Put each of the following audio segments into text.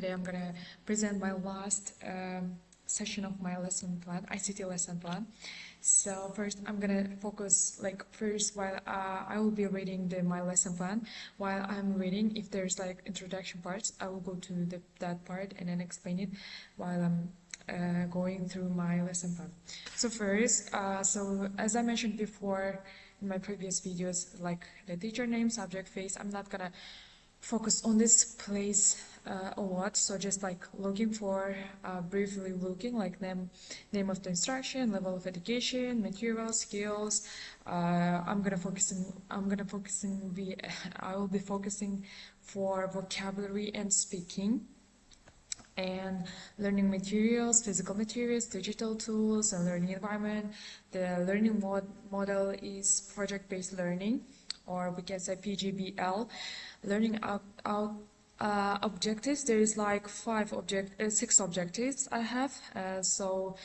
Today I'm gonna present my last session of my lesson plan, ICT lesson plan. So first I'm gonna focus, while I will be reading my lesson plan. While I'm reading, if there's like introduction parts, I will go to that part and then explain it while I'm going through my lesson plan. So first, so as I mentioned before in my previous videos, like the teacher name, subject, face, I'm not gonna focus on this place a lot, so just like looking for briefly looking like name of the instruction, level of education, material, skills. I will be focusing for vocabulary and speaking, and learning materials, physical materials, digital tools, and learning environment. The learning model is project-based learning, or we can say PGBL. Learning objectives, there is like six objectives I have. So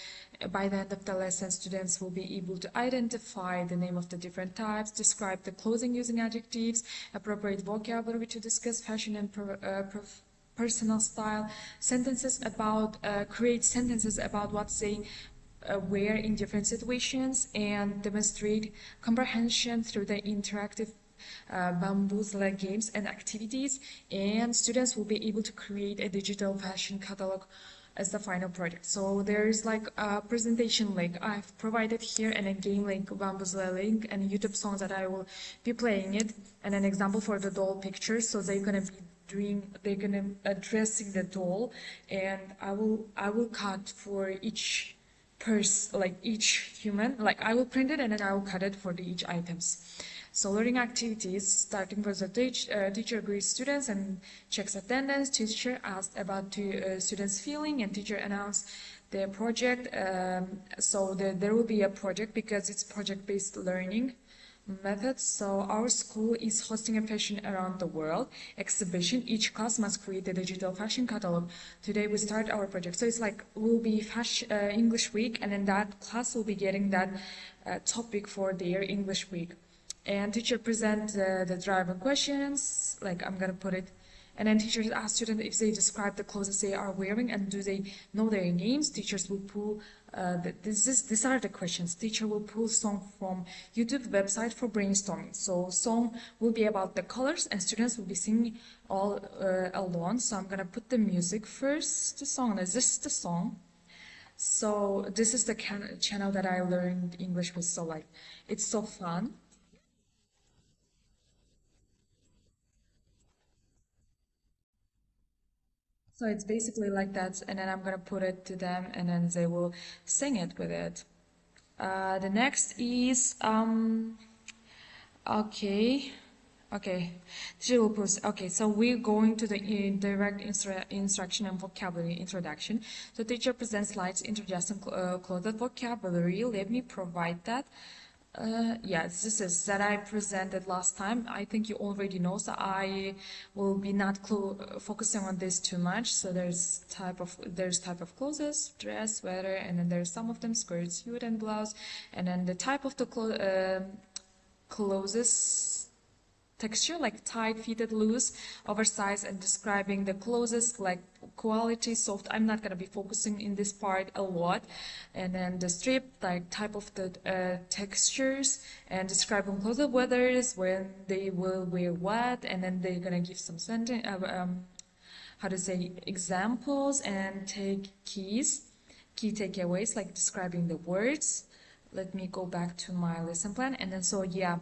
by the end of the lesson, students will be able to identify the name of the different types, describe the clothing using adjectives, appropriate vocabulary to discuss fashion and personal style, create sentences about what they wear in different situations, and demonstrate comprehension through the interactive bamboozler games and activities. And students will be able to create a digital fashion catalog as the final project. So there's like a presentation link I've provided here, and a game link, bamboozler link, and YouTube songs that I will be playing it, and an example for the doll pictures. So they're gonna addressing the doll, and I will cut for each each human, like I will print it and then I will cut it for each items. So learning activities, starting with the teacher greets students and checks attendance. Teacher asked about students' feeling, and teacher announced their project. So there will be a project because it's project-based learning methods. So our school is hosting a fashion around the world exhibition. Each class must create a digital fashion catalog. Today we start our project. So it's like will be English week, and then that class will be getting that topic for their English week. And teacher present the driving questions, like I'm gonna put it, and then teachers ask students if they describe the clothes they are wearing and do they know their names. Teachers will pull these are the questions. Teacher will pull song from YouTube website for brainstorming. So song will be about the colors, and students will be singing all along. So I'm gonna put the music first. The song, this is the song. So this is the channel that I learned English with. So like it's so fun. So it's basically like that, and then I'm gonna put it to them, and then they will sing it with it. The next is okay. Teacher will post. Okay, so we're going to the direct instruction and vocabulary introduction. So teacher presents slides introducing clothed vocabulary. Let me provide that. Yes, this is that I presented last time. I think you already know, so I will be not focusing on this too much. So there's type of clothes, dress, sweater, and then there's some of them skirt, suit, and blouse, and then the type of the clothes texture, like tight, fitted, loose, oversized, and describing the clothes like quality, soft. I'm not gonna be focusing in this part a lot. And then the strip, like type of the textures, and describing clothes, weathers, when they will wear what, and then they're gonna give some sentence, how to say, examples, and take key takeaways, like describing the words. Let me go back to my lesson plan, and then so yeah.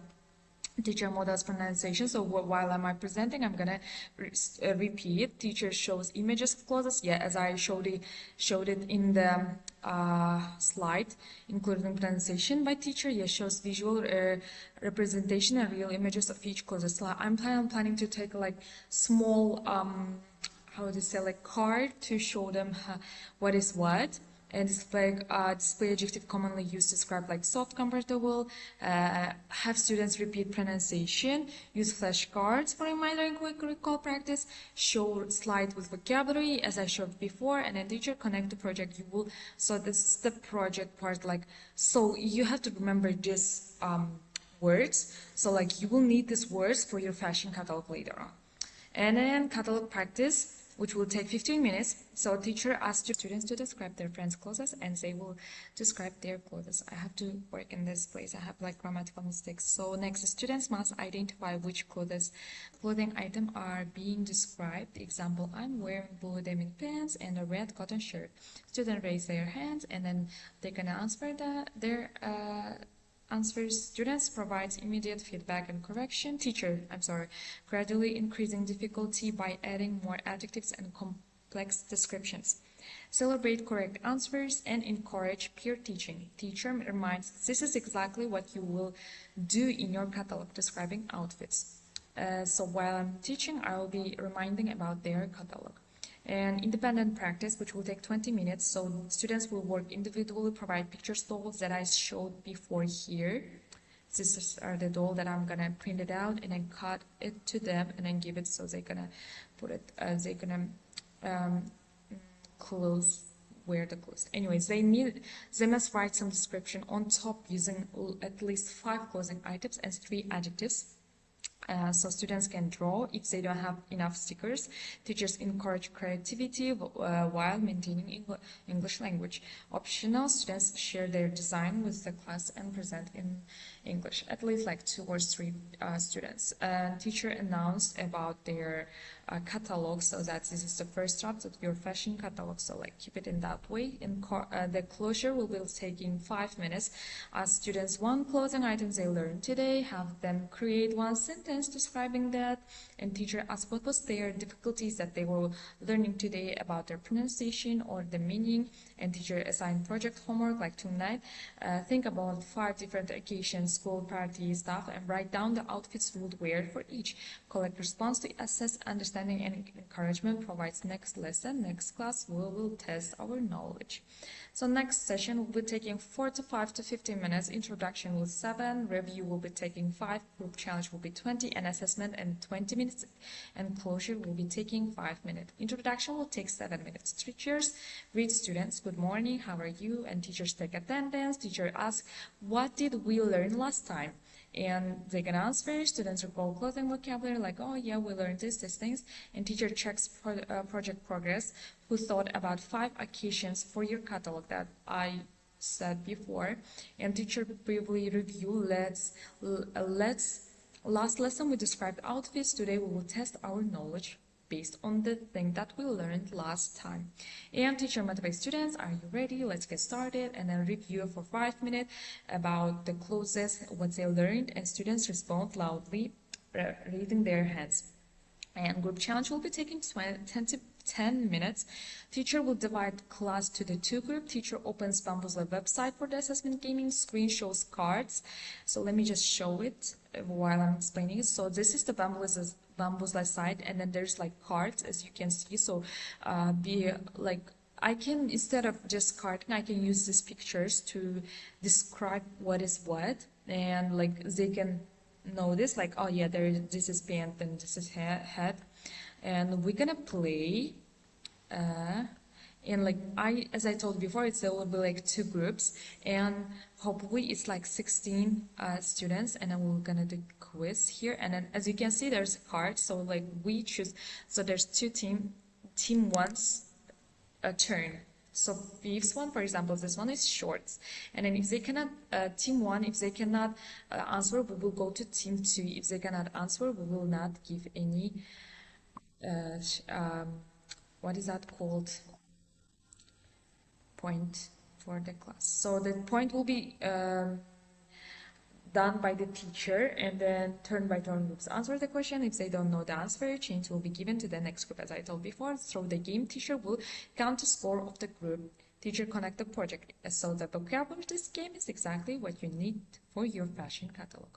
Teacher models pronunciation. So while I'm presenting, I'm gonna repeat. Teacher shows images of clothes. Yeah, as I showed it in the slide, including pronunciation by teacher. Yeah, shows visual representation and real images of each clothes. So I'm planning to take like small how to say, like card to show them what is what. And display adjective commonly used to describe like soft, comfortable. Have students repeat pronunciation. Use flashcards for reminder and quick recall practice. Show slide with vocabulary as I showed before, and then teacher connect the project. So this is the project part. Like, so you have to remember this words. So like you will need these words for your fashion catalog later on. And then catalog practice. which will take 15 minutes. So teacher asks students to describe their friends' clothes, and they will describe their clothes. I have to work in this place. I have like grammatical mistakes. So next, students must identify which clothing item are being described. Example, I'm wearing blue denim pants and a red cotton shirt. Students raise their hands, and then they're gonna answer their answers. Students provide immediate feedback and correction. Teacher, gradually increasing difficulty by adding more adjectives and complex descriptions. Celebrate correct answers and encourage peer teaching. Teacher reminds, this is exactly what you will do in your catalog describing outfits. So while I'm teaching, I will be reminding about their catalog. And independent practice, which will take 20 minutes. So students will work individually, provide pictures, dolls that I showed before here. These are the doll that I'm gonna print it out and then cut it to them and then give it, so they're gonna put it, they're gonna wear the clothes. Anyways, they must write some description on top using at least 5 clothing items and 3 adjectives. So students can draw if they don't have enough stickers. Teachers encourage creativity while maintaining English language. Optional, students share their design with the class and present in English. At least like 2 or 3 students. Teacher announced about their catalog, so that this is the first draft of your fashion catalog. So like keep it in that way. The closure will be taking 5 minutes. Ask students 1 clothing item they learned today. Have them create 1 sentence describing that, and teacher asks what was their difficulties that they were learning today about their pronunciation or the meaning, and teacher assign project homework like tonight. Think about 5 different occasions, school, party, stuff, and write down the outfits you would wear for each. Collect response to assess understanding and encouragement. Provides next lesson, next class we will test our knowledge. So next session will be taking 45 to 15 minutes. Introduction will 7, review will be taking 5, group challenge will be 20, and assessment and 20 minutes, and closure will be taking 5 minutes. Introduction will take 7 minutes. Teachers greet students, good morning, how are you? And teachers take attendance. Teacher asks, what did we learn last time? And they can answer. Students recall clothing vocabulary like, oh yeah, we learned these things. And teacher checks project progress, who thought about 5 occasions for your catalog that I said before. And teacher briefly review. Last lesson we described outfits. Today we will test our knowledge based on the thing that we learned last time. And teacher motivates students, are you ready? Let's get started. And then review for 5 minutes about the clothes, what they learned, and students respond loudly, raising their hands. And group challenge will be taking 10 minutes. Teacher will divide class to the 2 groups. Teacher opens Bamboozler website for the assessment gaming. Screen shows cards. So let me just show it while I'm explaining it. So this is the Bamboozler site, and then there's like cards, as you can see. So I can, instead of just carding, I can use these pictures to describe what is what, and like they can know this, like, oh yeah, this is pant and this is head, and we're gonna play. And like as I told before, there will be like 2 groups, and hopefully it's like 16 students, and then we're gonna do quiz here. And then as you can see, there's a card, so like we choose, so there's 2 team 1's a turn. So fifth one, for example, this one is shorts, and then if they cannot, team 1, if they cannot answer, we will go to team 2. If they cannot answer, we will not give any what is that called, point for the class. So the point will be done by the teacher, and then turn by turn groups answer the question. If they don't know the answer, change will be given to the next group. As I told before, through the game, teacher will count the score of the group. Teacher connect the project. So the vocabulary of this game is exactly what you need for your fashion catalog.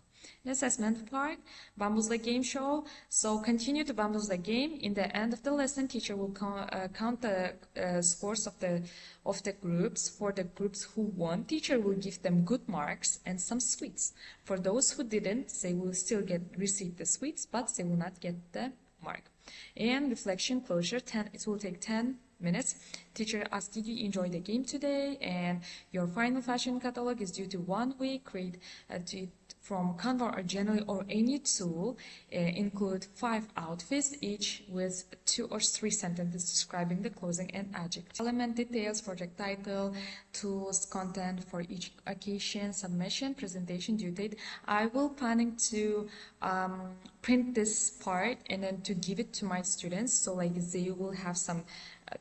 The assessment part, Bamboozler game show. So continue to Bamboozler game. In the end of the lesson, teacher will count the scores of the groups. For the groups who won, teacher will give them good marks and some sweets. For those who didn't, they will still receive the sweets, but they will not get the mark. And reflection closure, it will take 10 minutes. Teacher asks, did you enjoy the game today? And your final fashion catalog is due to 1 week. from Canva or Genially or any tool include 5 outfits, each with 2 or 3 sentences describing the clothing and adjective. Element details, project title, tools, content for each occasion, submission, presentation, due date. I will planning to print this part and then to give it to my students, so like they will have some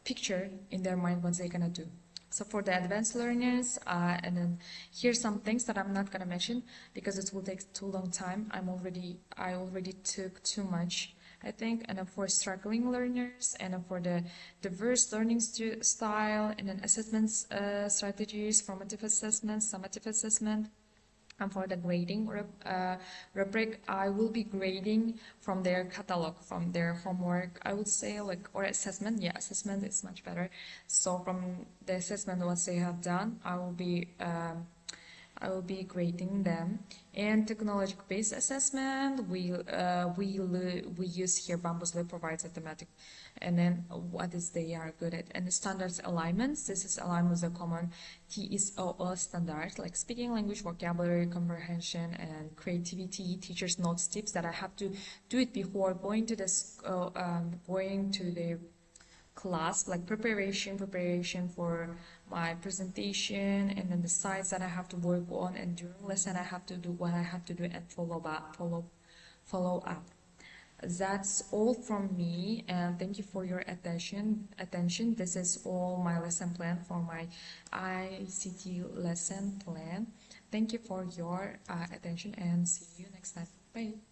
picture in their mind what they're gonna do. So for the advanced learners, and then here's some things that I'm not gonna mention because it will take too long time. I already took too much, I think. And then for struggling learners, and then for the diverse learning style, and then assessments strategies, formative assessment, summative assessment. And for the grading rubric, I will be grading from their catalog, from their homework, I would say, like, or assessment. Yeah, assessment is much better. So from the assessment, what they have done, I will be grading them. And technology-based assessment, we use here Bamboozler provides automatic, and then what is they are good at. And the standards alignments, this is aligned with the common TESOL standards like speaking language, vocabulary, comprehension, and creativity. Teachers notes tips that I have to do it before going to this going to the class, like preparation for my presentation, and then the slides that I have to work on, and during lesson I have to do what I have to do and follow up. That's all from me, and thank you for your attention. This is all my lesson plan for my ICT lesson plan. Thank you for your attention, and see you next time. Bye.